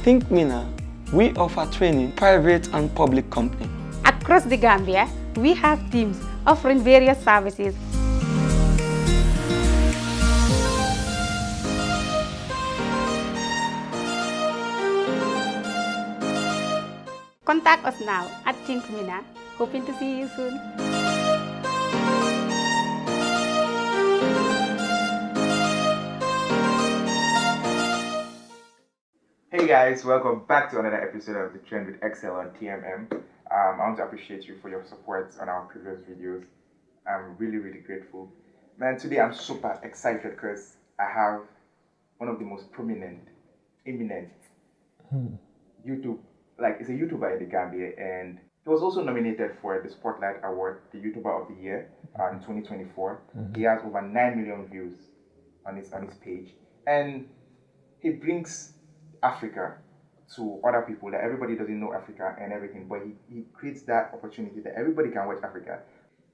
Think Mina, we offer training, private and public company. Across the Gambia, we have teams offering various services. Contact us now at Think Mina. Hoping to see you soon. Hey guys, welcome back to another episode of The Trend with Excel on TMM. I want to appreciate you for your support on our previous videos. I'm really grateful. Man, today I'm super excited because I have one of the most prominent, eminent YouTube, it's a YouTuber in the Gambia, and he was also nominated for the Spotlight Award, the YouTuber of the Year in 2024. He has over 9 million views on his page, and he brings Africa to other people, that everybody doesn't know Africa and everything, but he creates that opportunity that everybody can watch Africa.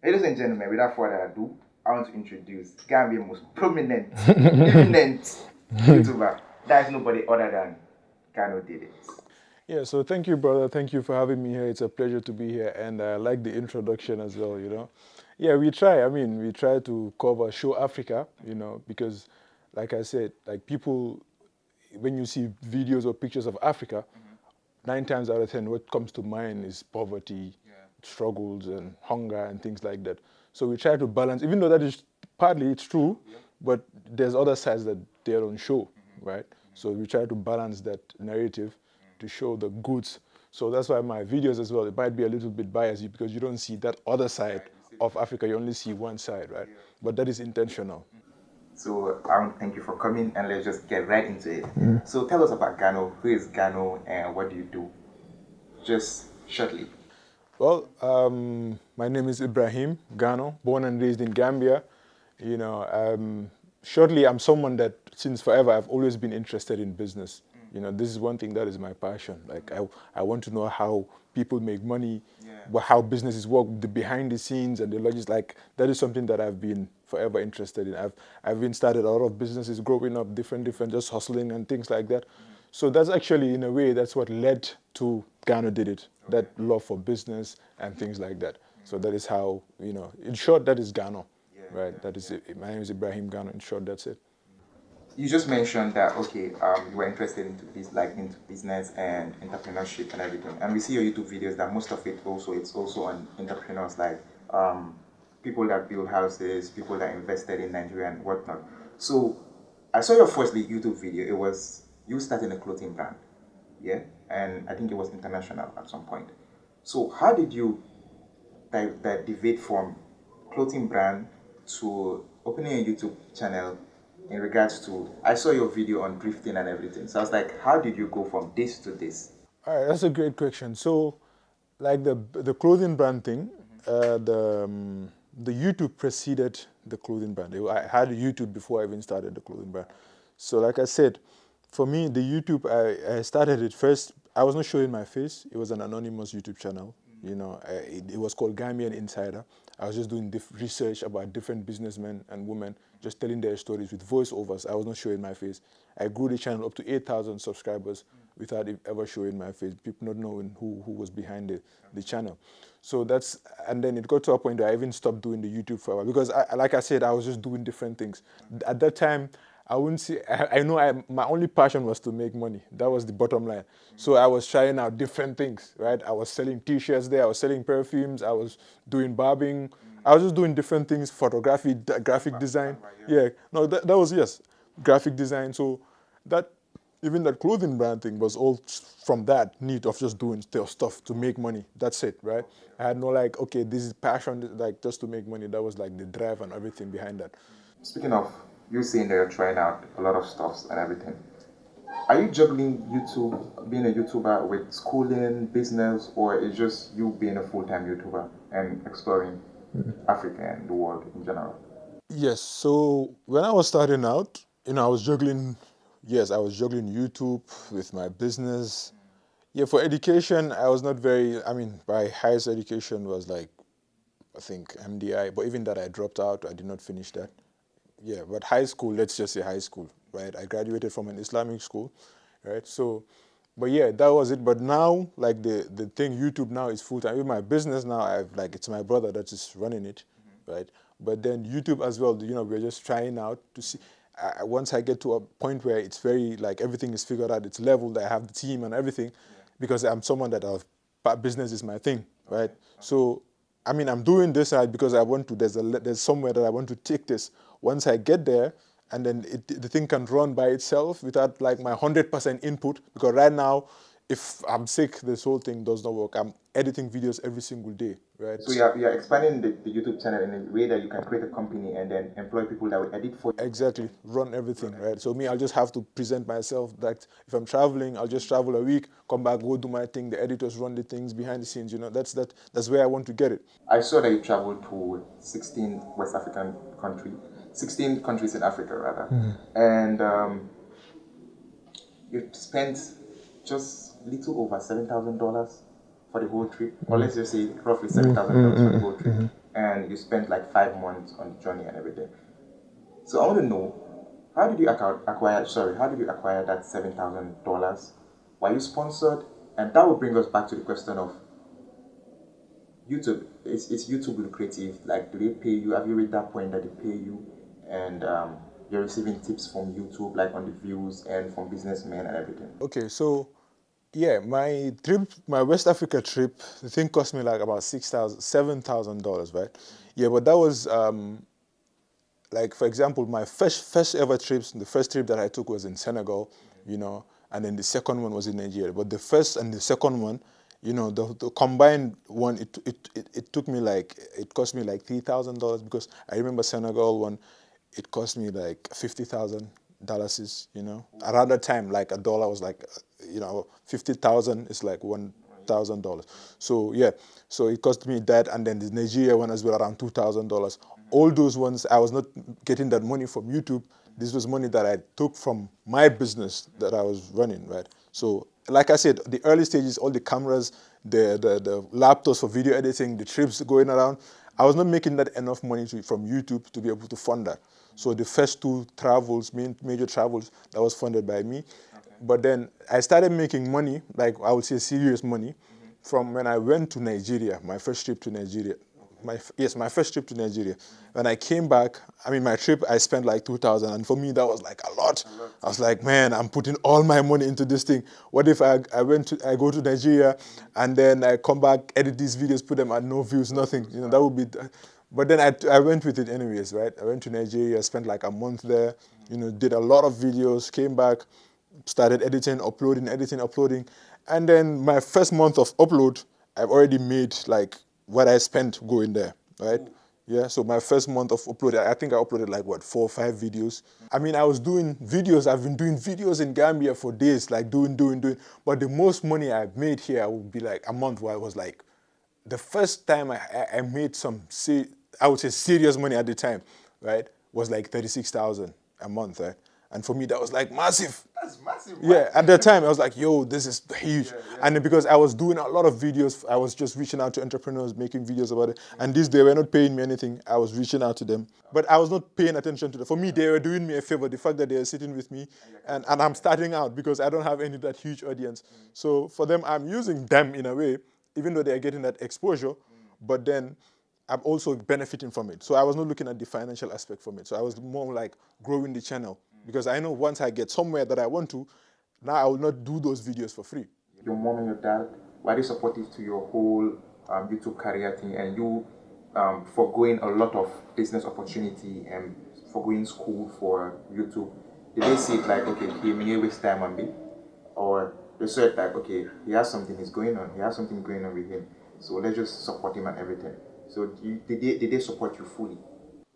Ladies and gentlemen, without further ado, I want to introduce Gambia's most prominent, eminent YouTuber. That is nobody other than Gano Did It. Yeah, so thank you, brother. Thank you for having me here. It's a pleasure to be here, and I like the introduction as well, you know. Yeah, we try. We try to show Africa, you know, because, like I said, like people, when you see videos or pictures of Africa, 9 times out of 10, what comes to mind is poverty, struggles, and hunger, and things like that. So we try to balance, even though that is partly it's true, but there's other sides that they don't show, right? So we try to balance that narrative to show the goods. So that's why my videos as well, it might be a little bit biased because you don't see that other side of Africa, you only see one side, right? But that is intentional. So I want to thank you for coming, and let's just get right into it. So tell us about Gano. Who is Gano and what do you do? Just shortly. Well, my name is Ibrahim Gano, born and raised in Gambia. You know, shortly, I'm someone that since forever I've always been interested in business. You know, this is one thing that is my passion. Like I want to know how people make money, how businesses work, the behind the scenes and the logistics. Like that is something that I've been forever interested in. I've been started a lot of businesses growing up, different, just hustling and things like that. So that's actually, in a way, that's what led to Gano Did It, that love for business and things like that. So that is how, you know, in short, that is Gano, right? That is it. My name is Ibrahim Gano. In short, that's it. You just mentioned that, okay, you were interested into business and entrepreneurship and everything. And we see your YouTube videos that most of it it's also on entrepreneurs, like people that build houses, people that invested in Nigeria and whatnot. So I saw your first YouTube video. It was you starting a clothing brand, and I think it was international at some point. So how did you deviate from clothing brand to opening a YouTube channel in regards to, I saw your video on drifting and everything. So I was like, how did you go from this to this? All right, that's a great question. So like the clothing brand thing, the YouTube preceded the clothing brand. I had a YouTube before I even started the clothing brand. So like I said, for me, the YouTube, I started it first. I was not showing my face. It was an anonymous YouTube channel. You know, it was called Gambian Insider. I was just doing research about different businessmen and women, just telling their stories with voiceovers. I was not showing my face. I grew the channel up to 8,000 subscribers without ever showing my face, people not knowing who was behind the channel. So that's, and then it got to a point where I even stopped doing the YouTube for a while because, like I said, I was just doing different things. At that time, I wouldn't say, my only passion was to make money. That was the bottom line. So I was trying out different things, right? I was selling t-shirts there, I was selling perfumes, I was doing barbing. I was just doing different things, photography, graphic design. Yeah, no, that was, yes, graphic design. So that, even that clothing brand thing was all from that need of just doing stuff to make money. That's it, right? I had no like, okay, this is passion, like just to make money. That was like the drive and everything behind that. Speaking of you saying that you're trying out a lot of stuff and everything, are you juggling YouTube, being a YouTuber with schooling, business, or is just you being a full-time YouTuber and exploring Africa and the world in general? Yes, so when I was starting out, you know, I was juggling YouTube with my business. Yeah, for education, I was not very, my highest education was like, I think MDI, but even that I dropped out, I did not finish that. Yeah, but high school, let's just say high school, right? I graduated from an Islamic school, right? So But yeah, that was it. But now, like the thing, YouTube now is full time. With my business now, it's my brother that is running it, right? But then YouTube as well, we're just trying out to see. Once I get to a point where it's very, like, everything is figured out, it's leveled, I have the team and everything, because I'm someone business is my thing, right? So, I mean, I'm doing this because I want to, there's somewhere that I want to take this. Once I get there, and then the thing can run by itself without like my 100% input, because right now, if I'm sick, this whole thing does not work. I'm editing videos every single day, right? So you're expanding the YouTube channel in a way that you can create a company and then employ people that will edit for you. Exactly, run everything, right? So me, I'll just have to present myself that if I'm traveling, I'll just travel a week, come back, go do my thing. The editors run the things behind the scenes, that's where I want to get it. I saw that you traveled to 16 West African countries, 16 countries in Africa rather, and you spent just little over $7,000 for the whole trip, or let's just say roughly $7,000 for the whole trip, and you spent like 5 months on the journey and everything. So I want to know, how did you acquire that $7,000? Were you sponsored? And that will bring us back to the question of YouTube. Is YouTube lucrative? Like, do they pay you? Have you reached that point that they pay you, and you're receiving tips from YouTube, like on the views and from businessmen and everything? Okay, so yeah, my West Africa trip, the thing cost me like about $7,000, right? Yeah, but that was like, for example, my first ever trips. The first trip that I took was in Senegal, and then the second one was in Nigeria. But the first and the second one, the combined one, it took me like, it cost me like $3,000, because I remember Senegal one, it cost me like $50,000. Around that time, like a dollar was like, 50,000 is like $1,000. So yeah, so it cost me that, and then the Nigeria one as well, around $2,000. All those ones, I was not getting that money from YouTube. This was money that I took from my business that I was running, right? So, like I said, the early stages, all the cameras, the laptops for video editing, the trips going around, I was not making that enough money from YouTube to be able to fund that. So the first 2 travels, major travels, that was funded by me. But then I started making money, like I would say serious money, from when I went to Nigeria, my first trip to Nigeria. My first trip to Nigeria. When I came back, I mean, my trip, I spent like $2,000, and for me, that was like a lot. I was like, man, I'm putting all my money into this thing. What if I go to Nigeria, and then I come back, edit these videos, put them at no views, nothing. That would be. But then I went with it anyways, right? I went to Nigeria, spent like a month there, did a lot of videos, came back, started editing, uploading, and then my first month of upload, I've already made like what I spent going there, right? Yeah, so my first month of upload, I think I uploaded like 4 or 5 videos. I mean, I was doing videos, I've been doing videos in Gambia for days, like doing. But the most money I've made here would be like a month where I was like, the first time I made I would say serious money at the time, right, was like 36,000 a month, right? And for me, that was like massive. That's massive. Yeah, at that time, I was like, yo, this is huge. And then because I was doing a lot of videos, I was just reaching out to entrepreneurs, making videos about it. And they were not paying me anything. I was reaching out to them. But I was not paying attention to them. For me, they were doing me a favor, the fact that they were sitting with me. And I'm starting out because I don't have that huge audience. So for them, I'm using them in a way, even though they're getting that exposure. But then I'm also benefiting from it. So I was not looking at the financial aspect from it. So I was more like growing the channel. Because I know once I get somewhere that I want to, now I will not do those videos for free. Your mom and your dad, were they supportive to your whole YouTube career thing, and you forgoing a lot of business opportunity and forgoing school for YouTube? Did they see it like, okay, he may waste time on me? Or they saw it like, okay, he has something going on with him, so let's just support him and everything. So did they support you fully?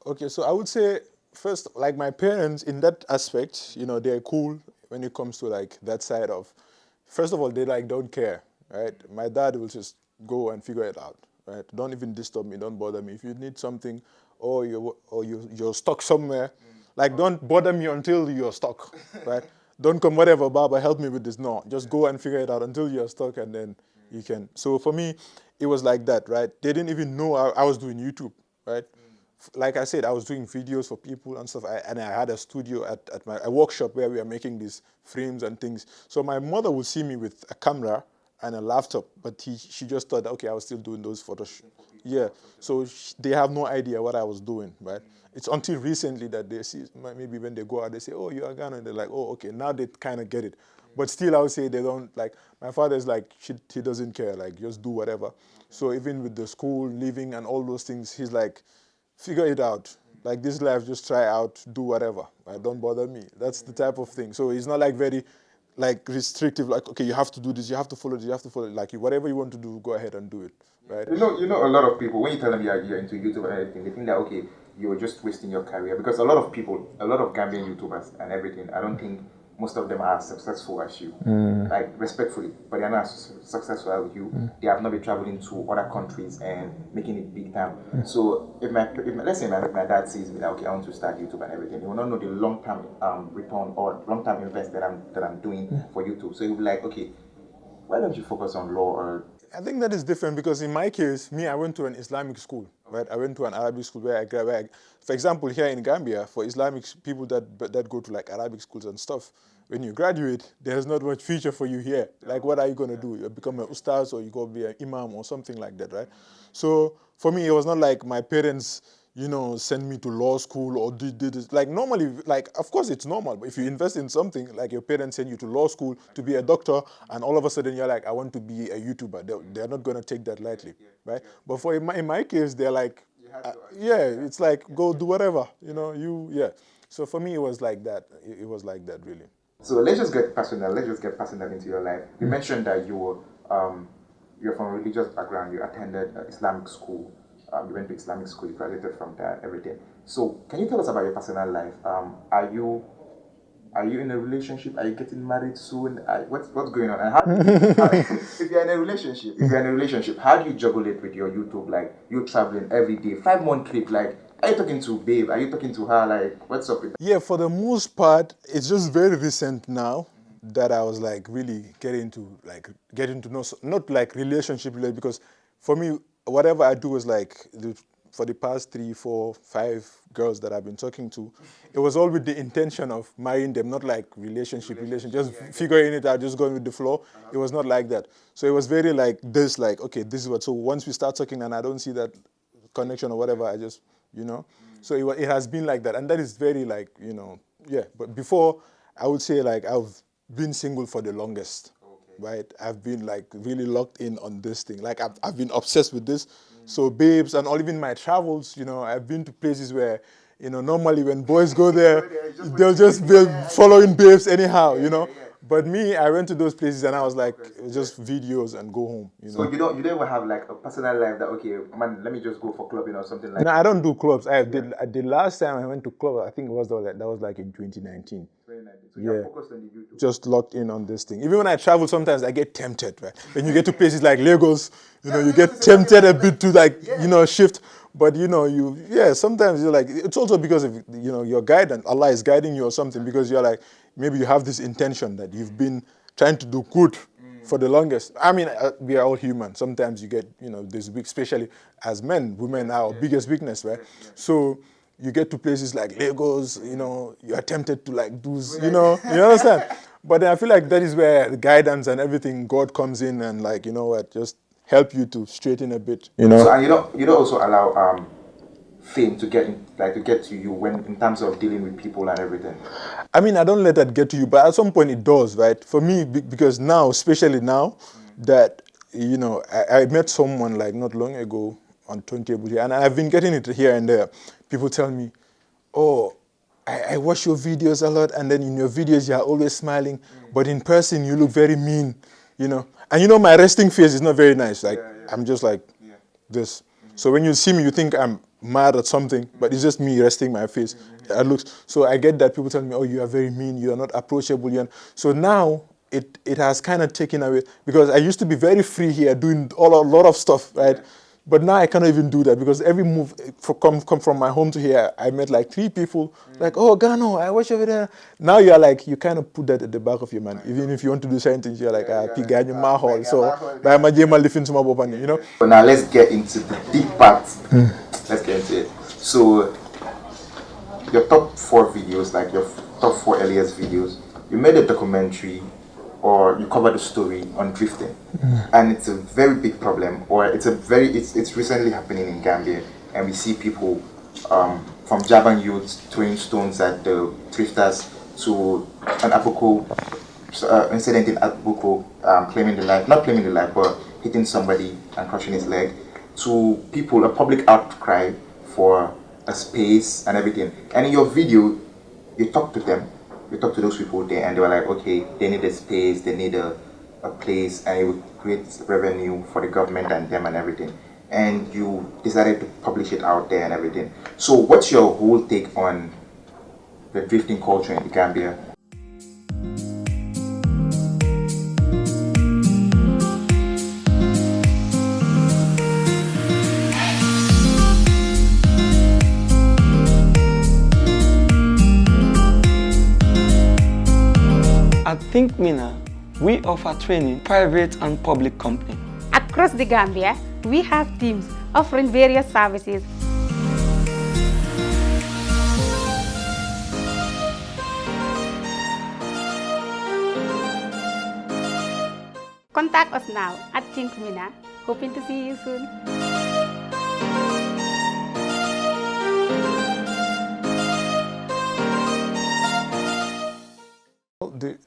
Okay, so I would say, first, like my parents in that aspect, they're cool when it comes to like that side of, first of all, they like don't care, right? My dad will just go and figure it out, right? Don't even disturb me, don't bother me. If you need something or you're stuck somewhere, like don't bother me until you're stuck, right? Don't come, whatever, Baba, help me with this. No, just go and figure it out until you're stuck, and then you can. So for me, it was like that, right? They didn't even know I was doing YouTube, right? like I said, I was doing videos for people and stuff, and I had a studio at a workshop where we were making these frames and things. So my mother would see me with a camera and a laptop, but she just thought, okay, I was still doing those photos. Yeah, so they have no idea what I was doing, right? It's until recently that they see, maybe when they go out, they say, oh, you're Gano, and they're like, oh, okay, now they kind of get it. But still, I would say they don't, like, my father's like, he doesn't care, like, just do whatever. So even with the school, living, and all those things, he's like, figure it out. Like, this life, just try out, do whatever. Right? Don't bother me. That's the type of thing. So it's not like very, like, restrictive, like, okay, you have to do this, you have to follow this, you have to follow it. Like, whatever you want to do, go ahead and do it, right? You know, a lot of people, when you tell them you're into YouTube and everything, they think that, okay, you're just wasting your career. Because a lot of people, a lot of Gambian YouTubers and everything, I don't think most of them are as successful as you. Like, respectfully, but they're not as successful as you. They have not been traveling to other countries and making it big time. So if let's say my dad sees me that, okay, I want to start YouTube and everything, he will not know the long-term return or long-term invest that I'm doing for YouTube. So he'll be like, okay, why don't you focus on law? Or I think that is different because in my case, I went to an Islamic school, right? I went to an Arabic school for example, here in Gambia, for Islamic people that go to like Arabic schools and stuff, when you graduate, there's not much future for you here. Like, what are you going to do? You become an ustaz or you go be an imam or something like that, right? So for me, it was not like my parents, send me to law school or did this. Like, normally, like, of course it's normal, but if you invest in something, like your parents send you to law school to be a doctor, and all of a sudden you're like, I want to be a YouTuber, they're not going to take that lightly, right? But in my case, they're like, yeah, it's like, go do whatever, So for me, it was like that. It was like that, really. So let's just get personal. Let's just get personal into your life. You mentioned that you're from a religious background. You attended Islamic school. You went to Islamic school. You graduated from that. Everything. So can you tell us about your personal life? Are you in a relationship? Are you getting married soon? What's going on? And if you're in a relationship, how do you juggle it with your YouTube? Like, you're traveling every day, 5-month trip. Like, are you talking to babe? Are you talking to her? Like, what's up with that? Yeah, for the most part, it's just very recent now that I was like really getting to know, not like relationship related, because for me, whatever I do is like, for the past 3, 4, 5 girls that I've been talking to, it was all with the intention of marrying them, not like relationship, just figuring it out, just going with the flow. It was not like that. So it was very like this, like, okay, this is what, so once we start talking and I don't see that connection or whatever, I just, so it has been like that. And that is very like, but before, I would say like I've been single for the longest, right? I've been like really locked in on this thing. Like I've been obsessed with this. So babes and all, even my travels, I've been to places where, normally when boys go there, they'll just be following babes anyhow, But me, I went to those places and I was like, just videos and go home. So you don't even have like a personal life that, okay, man, let me just go for clubbing or something like that? No, I don't do clubs. The last time I went to club, I think that was like in 2019. So you're focused on the YouTube. Just locked in on this thing. Even when I travel, sometimes I get tempted, right? When you get to places like Lagos, you get tempted a bit to like, shift. But sometimes you're like, it's also because of, your guidance. Allah is guiding you or something, because you're like, maybe you have this intention that you've been trying to do good for the longest. I mean, we are all human. Sometimes you get, this big, especially as men, women are our biggest weakness, right? So you get to places like Lagos, you are tempted to like do, you understand? But I feel like that is where the guidance and everything, God comes in and like, just help you to straighten a bit, So, and you don't also allow fame to get to you when in terms of dealing with people and everything. I mean, I don't let that get to you, but at some point it does, right? For me, because now, especially now, that I met someone like not long ago on Turntable here, and I've been getting it here and there. People tell me, "Oh, I watch your videos a lot, and then in your videos you're always smiling, but in person you look very mean, And my resting face is not very nice. Like I'm just like this. So when you see me, you think I'm mad at something, but it's just me resting my face. So I get that people tell me, "Oh, you are very mean. You are not approachable." So now it has kind of taken away, because I used to be very free here doing a lot of stuff, right? But now I cannot even do that, because every move come from my home to here, I met like 3 people, like, "Oh, Gano, I watch over there." Now you're like, you kind of put that at the back of your mind. Even if you want to do certain things, you're like, Piganyo Mahol. So, but now let's get into the deep part. Let's get into it. So your top 4 videos, like your top 4 earliest videos, you made a documentary or you covered a story on drifting, and it's a very big problem, or it's recently happening in Gambia, and we see people from Javan youths throwing stones at the drifters, to an Abuko incident in Abuko, not claiming the life, but hitting somebody and crushing his leg, to people, a public outcry for a space and everything. And in your video, you talk to them, you talk to those people there, and they were like, okay, they need a space, they need a place, and it would create revenue for the government and them and everything. And you decided to publish it out there and everything. So what's your whole take on the drifting culture in the Gambia? At Think Mina, we offer training, private and public company. Across the Gambia, we have teams offering various services. Contact us now at Think Mina. Hoping to see you soon.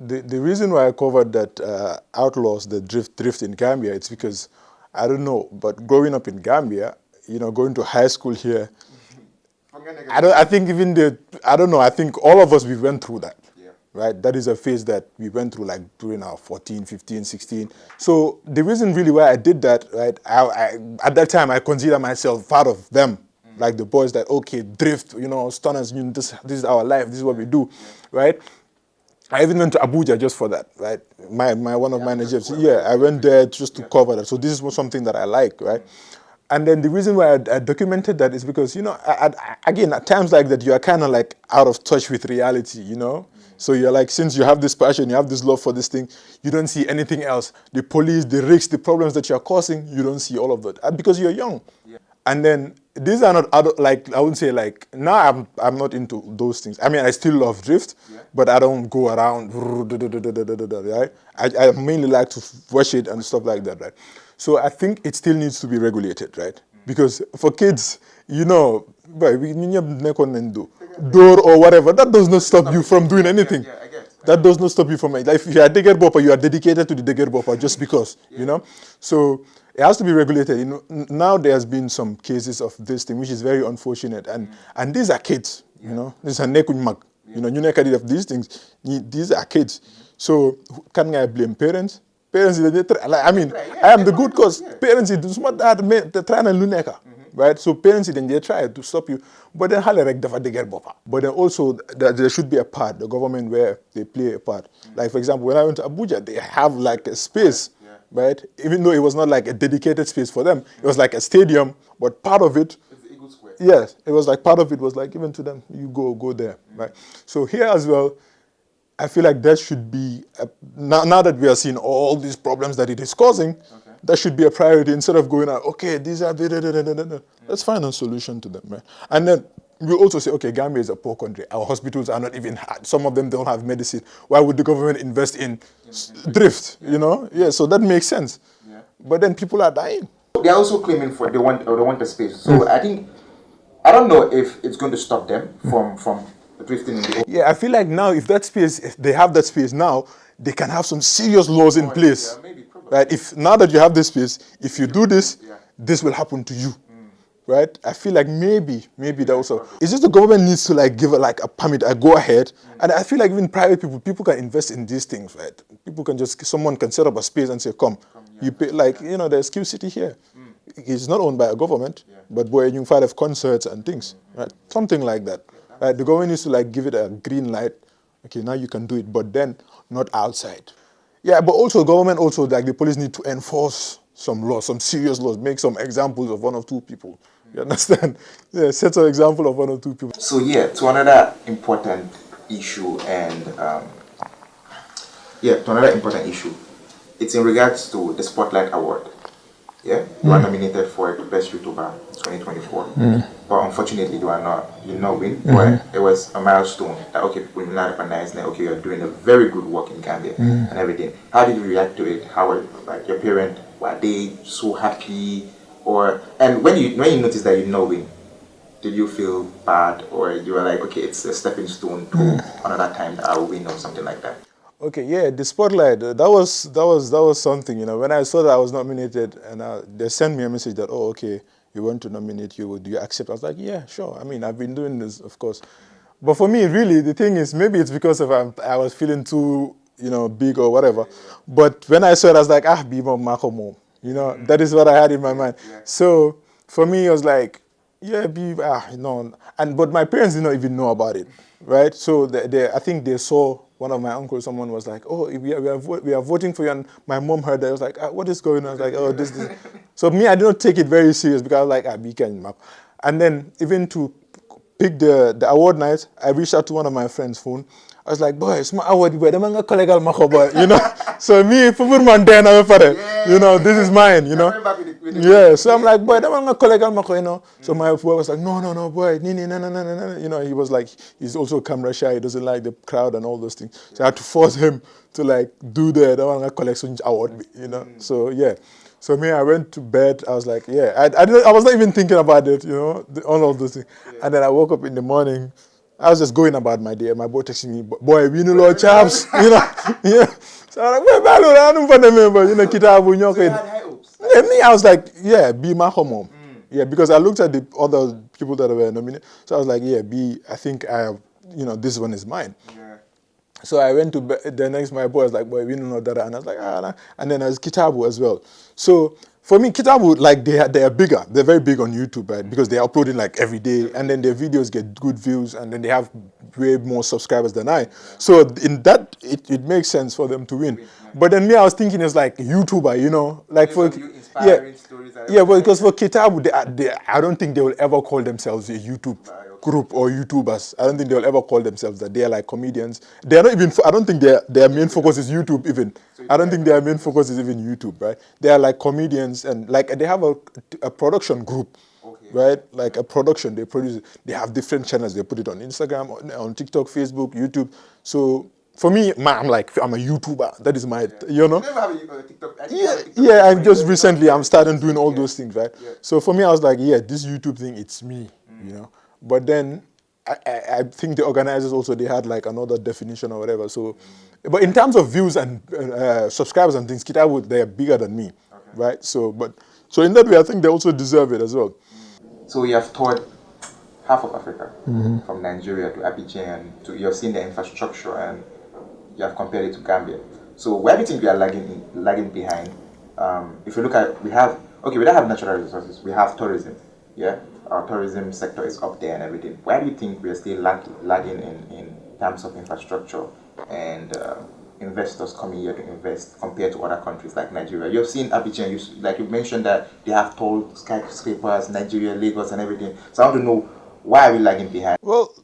The reason why I covered that outlaws the drift in Gambia, it's because, I don't know, but growing up in Gambia, going to high school here, I think all of us, we went through that, right? That is a phase that we went through like during our 14, 15, 16. So the reason really why I did that, right, at that time, I consider myself part of them, like the boys that, okay, drift, stunners, this is our life, this is what we do, right? I even went to Abuja just for that, right? One of my Najibs, I went there just to cover that. So this is something that I like, right? And then the reason why I documented that is because, again, at times like that, you are kind of like out of touch with reality, So you're like, since you have this passion, you have this love for this thing, you don't see anything else. The police, the risks, the problems that you're causing, you don't see all of that because you're young. Yeah. And then these are not like, I wouldn't say like, now I'm not into those things. I mean, I still love drift, but I don't go around, right? I mainly like to watch it and stuff like that, right? So I think it still needs to be regulated, right? Because for kids, door or whatever, that does not stop you from doing anything. That does not stop you from it. Like if you are Deger Bopper, you are dedicated to the Deger Bopper just because, So it has to be regulated. Now there's been some cases of this thing, which is very unfortunate. And these are kids, These are nekunymak. Of these things, these are kids. So can I blame parents? Parents, I mean, I am the good cause. Parents, it's not that they're trying to luneka. Right? So parents, then they try to stop you. But then But then also there should be a part, the government where they play a part. Like for example, when I went to Abuja, they have like a space, right? Even though it was not like a dedicated space for them, it was like a stadium, but part of it, yes, it was like part of it was like given to them. You go there, right? So here as well, I feel like that should be, now that we are seeing all these problems that it is causing, that should be a priority instead of going out, okay, these are, let's find a solution to them, right? And then we also say, okay, Gambia is a poor country. Our hospitals are not even, some of them don't have medicine. Why would the government invest in drift, Yeah, so that makes sense. Yeah. But then people are dying. They're also claiming they want the space. So I don't know if it's going to stop them from drifting in the open. Yeah, I feel like now if they have that space now, they can have some serious laws in place. Yeah, maybe, right? If now that you have this space, if you do this, this will happen to you. Right? I feel like maybe that also. It's just the government needs to like give a permit, a go ahead. And I feel like even private people can invest in these things, right? Someone can set up a space and say, come you pay, there's Q City here. It's not owned by a government, but you can have concerts and things, right? Something like that. Right? The government needs to like give it a green light. Okay, now you can do it, but then not outside. Yeah, but also government like the police need to enforce some laws, some serious laws, make some examples of one or two people. You understand? Yeah, set an example of one or two people. So to another important issue it's in regards to the Spotlight Award. Yeah, you are nominated for the Best YouTuber 2024. but unfortunately you are not, you know, win. But it was a milestone that okay, people now recognize that okay, you're doing a very good work in Gambia and everything. How did you react to it? How were like your parents? Were they so happy? Or and when you noticed that you know win, did you feel bad or you were like okay, it's a stepping stone to another time that I will win or something like that? Okay, yeah, the spotlight. That was something. You know, when I saw that I was nominated, and they sent me a message that, oh, okay, we want to nominate you. Do you accept? I was like, yeah, sure. I mean, I've been doing this, of course. But for me, really, the thing is, maybe it's because of I was feeling too, big or whatever. But when I saw it, I was like, be more Makomo. That is what I had in my mind. So for me, it was like, yeah, but my parents did not even know about it, right? So I think they saw one of my uncles. Someone was like, "Oh, we are voting for you," and my mom heard that. I was like, "What is going on?" I was like, "Oh, this." So me, I did not take it very serious because I was like, "Be can map." And then even to pick the award night, I reached out to one of my friends' phone. I was like, boy, it's my award, boy. The man collect all my boy, So me, for man, then I'm this is mine, Yeah. So I'm like, boy, the man collect all my, So my boy was like, no, boy, no. He was like, he's also camera shy. He doesn't like the crowd and all those things. So I had to force him to like do the one collection award, So yeah. So me, I went to bed. I was like, yeah, I was not even thinking about it, all of those things. Yeah. And then I woke up in the morning. I was just going about my day. My boy texting me, boy, we know Lord chaps, yeah. So I'm like, I don't remember, Kitabu, So you had high hopes? Yeah, me, I was like, yeah, be my home. Yeah, because I looked at the other people that were nominated. So I was like, yeah, I think I have, this one is mine. Yeah. So I went to bed. The next, my boy was like, boy, we don't know that. And I was like, nah. And then there's Kitabu as well. So for me, Kitabu, like they are bigger. They're very big on YouTube, right? Because they're uploading like every day. And then their videos get good views. And then they have way more subscribers than I. So in that, it makes sense for them to win. But then me, I was thinking it's like YouTuber, like for Stories yeah, but because for Kitabu, I don't think they will ever call themselves a YouTube group or YouTubers. I don't think they will ever call themselves that. They are like comedians. They are not even. I don't think their main focus is YouTube even. I don't think their main focus is even YouTube, right? They are like comedians and like they have a production group. Right, like a production, they produce. They have different channels. They put it on Instagram, on TikTok, Facebook, YouTube. So for me, I'm a YouTuber. That is my, You never have a TikTok. Yeah. I'm just recently I'm starting doing all those things, right? Yeah. So for me, I was like, yeah, this YouTube thing, it's me, But then I think the organizers also they had like another definition or whatever. So, but in terms of views and subscribers and things, Kitabu they're bigger than me, right? So in that way, I think they also deserve it as well. So you have toured half of Africa, from Nigeria to Abidjan, you have seen the infrastructure and you have compared it to Gambia. So where do you think we are lagging behind? If you look at, we don't have natural resources, we have tourism, yeah? Our tourism sector is up there and everything. Where do you think we are still lagging in terms of infrastructure and investors coming here to invest compared to other countries like Nigeria? You've seen Abidjan, like you mentioned that they have tall skyscrapers, Nigeria, Lagos and everything. So I want to know, why are we lagging behind? Well,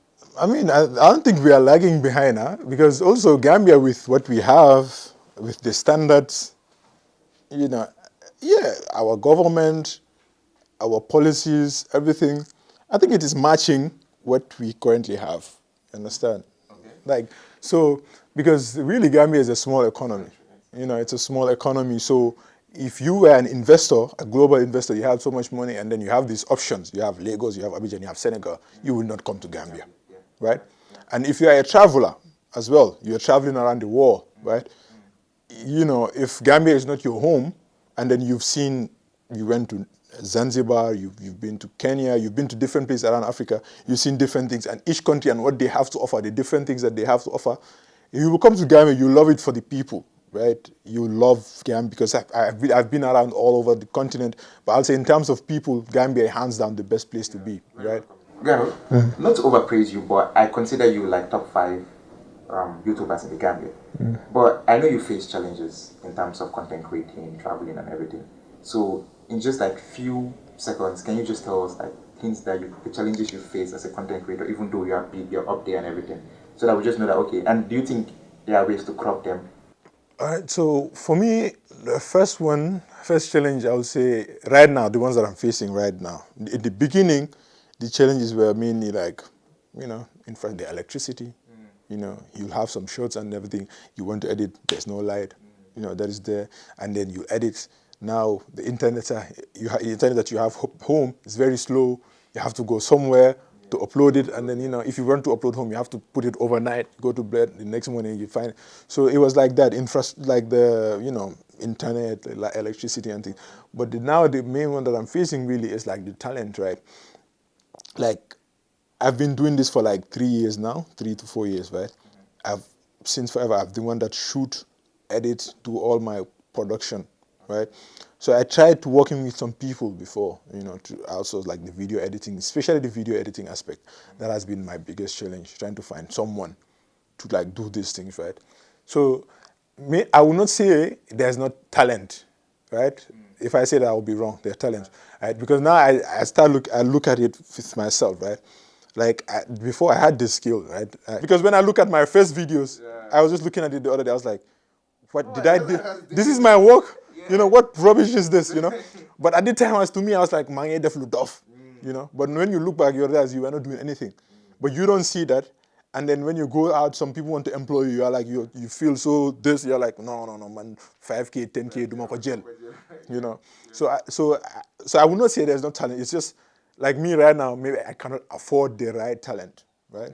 I mean, I don't think we are lagging behind, because also Gambia with what we have, with the standards, our government, our policies, everything, I think it is matching what we currently have. Understand? Okay. Like, so, because really Gambia is a small economy. It's a small economy. So if you were an investor, a global investor, you have so much money and then you have these options. You have Lagos, you have Abidjan, you have Senegal. You will not come to Gambia, right? And if you are a traveler as well, you're traveling around the world, right? If Gambia is not your home and then you went to Zanzibar, you've been to Kenya, you've been to different places around Africa, you've seen different things, and each country and what they have to offer, the different things that they have to offer. If you will come to Gambia, you love it for the people, right? You love Gambia because I've been around all over the continent, but I'll say in terms of people, Gambia hands down the best place to be, right? Gano, not to overpraise you, but I consider you like top 5 YouTubers in the Gambia. But I know you face challenges in terms of content creating, traveling and everything. So in just like few seconds, can you just tell us like things that the challenges you face as a content creator, even though you are big, you're up there and everything, so that we just know that okay. And do you think there are ways to crop them? All right. So for me, the first challenge I would say right now, the ones that I'm facing right now, in the beginning, the challenges were mainly like, in fact, the electricity. You'll have some shots and everything. You want to edit, there's no light. That is there, and then you edit. Now the internet, the internet that you have home is very slow. You have to go somewhere to upload it, and then if you want to upload home, you have to put it overnight. Go to bed, the next morning you find it. So it was like that, like the internet, like electricity and things. But now the main one that I'm facing really is like the talent, right? Like, I've been doing this for like 3 years now, 3 to 4 years, right? Since forever, I've been one that shoot, edit, do all my production, right? So I tried to working with some people before, to outsource like the video editing, especially the video editing aspect. That has been my biggest challenge, trying to find someone to like do these things, right? So I will not say there's not talent, right? If I say that, I will be wrong. There's talent, right? Because now I look at it with myself, right? Like before I had this skill, right? Because when I look at my first videos, I was just looking at it the other day. I was like, what did I do? This is my work. What rubbish is this? But at the time, to me, I was like, man, def off. But when you look back, you realize you were not doing anything. But you don't see that. And then when you go out, some people want to employ you. You're like, you feel so this. You're like, no, man, 5K, 10K, do more jail. So I would not say there's no talent. It's just like me right now. Maybe I cannot afford the right talent, right?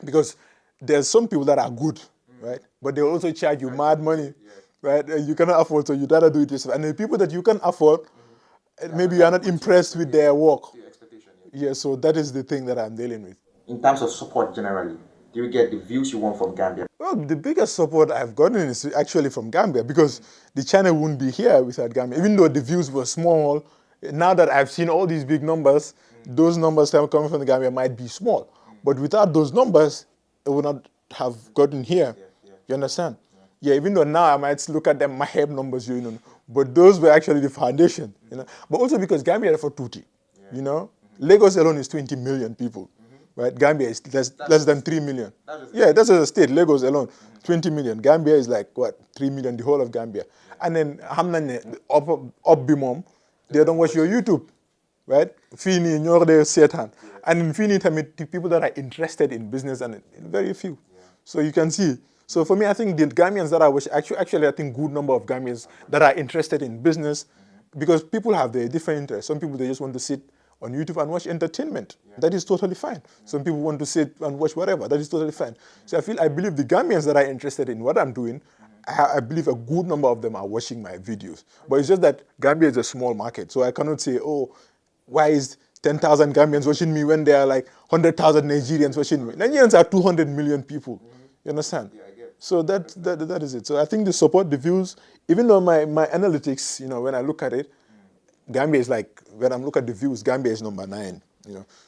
Because there's some people that are good, right? But they also charge you mad money, right? And you cannot afford, so you rather do it yourself. And the people that you can afford, maybe you are not impressed with their work. Yeah, so that is the thing that I'm dealing with. In terms of support generally, do you get the views you want from Gambia? Well, the biggest support I've gotten is actually from Gambia, because the channel wouldn't be here without Gambia. Even though the views were small, now that I've seen all these big numbers, those numbers that are coming from the Gambia might be small. But without those numbers, it would not have gotten here. You understand? Yeah, even though now I might look at them, my head numbers, but those were actually the foundation, But also because Gambia is for Tutti, Lagos alone is 20 million people. Right, Gambia is less than 3 million. That's a state. Lagos alone, 20 million. Gambia is like what, 3 million, the whole of Gambia. And then Hamnane up Bimom, they don't watch your YouTube, right? Fini nyorde Satan. And in Fini, the people that are interested in business and very few. So you can see. So for me, I think the Gambians that I watch, actually I think good number of Gambians that are interested in business, because people have their different interests. Some people, they just want to sit on YouTube and watch entertainment. That is totally fine. Some people want to sit and watch whatever. That is totally fine. So I believe the Gambians that are interested in what I'm doing, I believe a good number of them are watching my videos. But it's just that Gambia is a small market. So I cannot say, oh, why is 10,000 Gambians watching me when there are like 100,000 Nigerians watching me? Nigerians are 200 million people. You understand? So that is it. So I think the support, the views, even though my analytics, when I look at it, Gambia is like, when I look at the views, Gambia is number 9.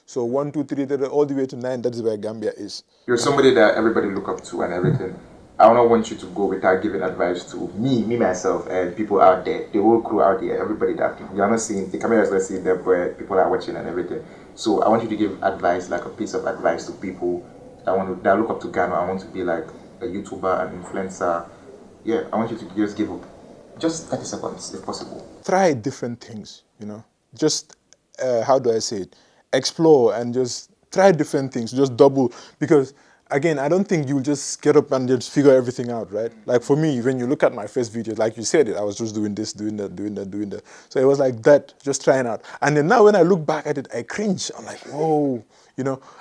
So 1, 2, 3, all the way to 9, that is where Gambia is. You're somebody that everybody look up to and everything. I don't want you to go without giving advice to me myself, and people out there, the whole crew out there, everybody that you're not seeing, the camera is not seeing them, but people are watching and everything. So I want you to give advice, like a piece of advice to people that look up to Gano. I want to be like a YouTuber, an influencer. Yeah, I want you to just give just 30 seconds if possible. Try different things, Just, how do I say it? Explore and just try different things, just double. Because, again, I don't think you'll just get up and just figure everything out, right? Like for me, when you look at my first videos, like you said it, I was just doing this, doing that. So it was like that, just trying out. And then now when I look back at it, I cringe. I'm like, whoa,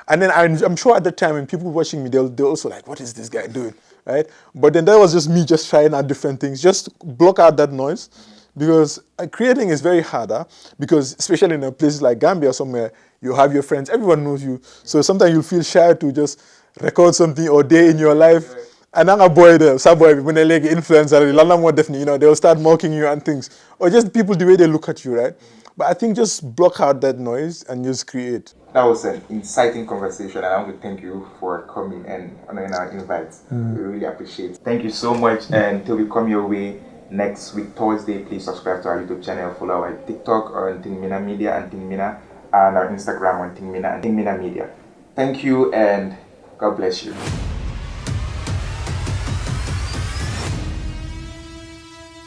And then I'm sure at the time when people watching me, they're also like, what is this guy doing? Right? But then that was just me just trying out different things. Just block out that noise, because creating is very harder, because especially in a place like Gambia somewhere, you have your friends, everyone knows you. So sometimes you'll feel shy to just record something or day in your life. And then a boy there, some boy, when they like influencer, definitely, they'll start mocking you and things. Or just people, the way they look at you, right? But I think just block out that noise and just create. That was an inciting conversation, and I want to thank you for coming and honoring our invite. We really appreciate it. Thank you so much, and until we come your way next week, Thursday, please subscribe to our YouTube channel, follow our TikTok on Tingmina Media and Tingmina, and our Instagram on Tingmina and Tingmina Media. Thank you, and God bless you.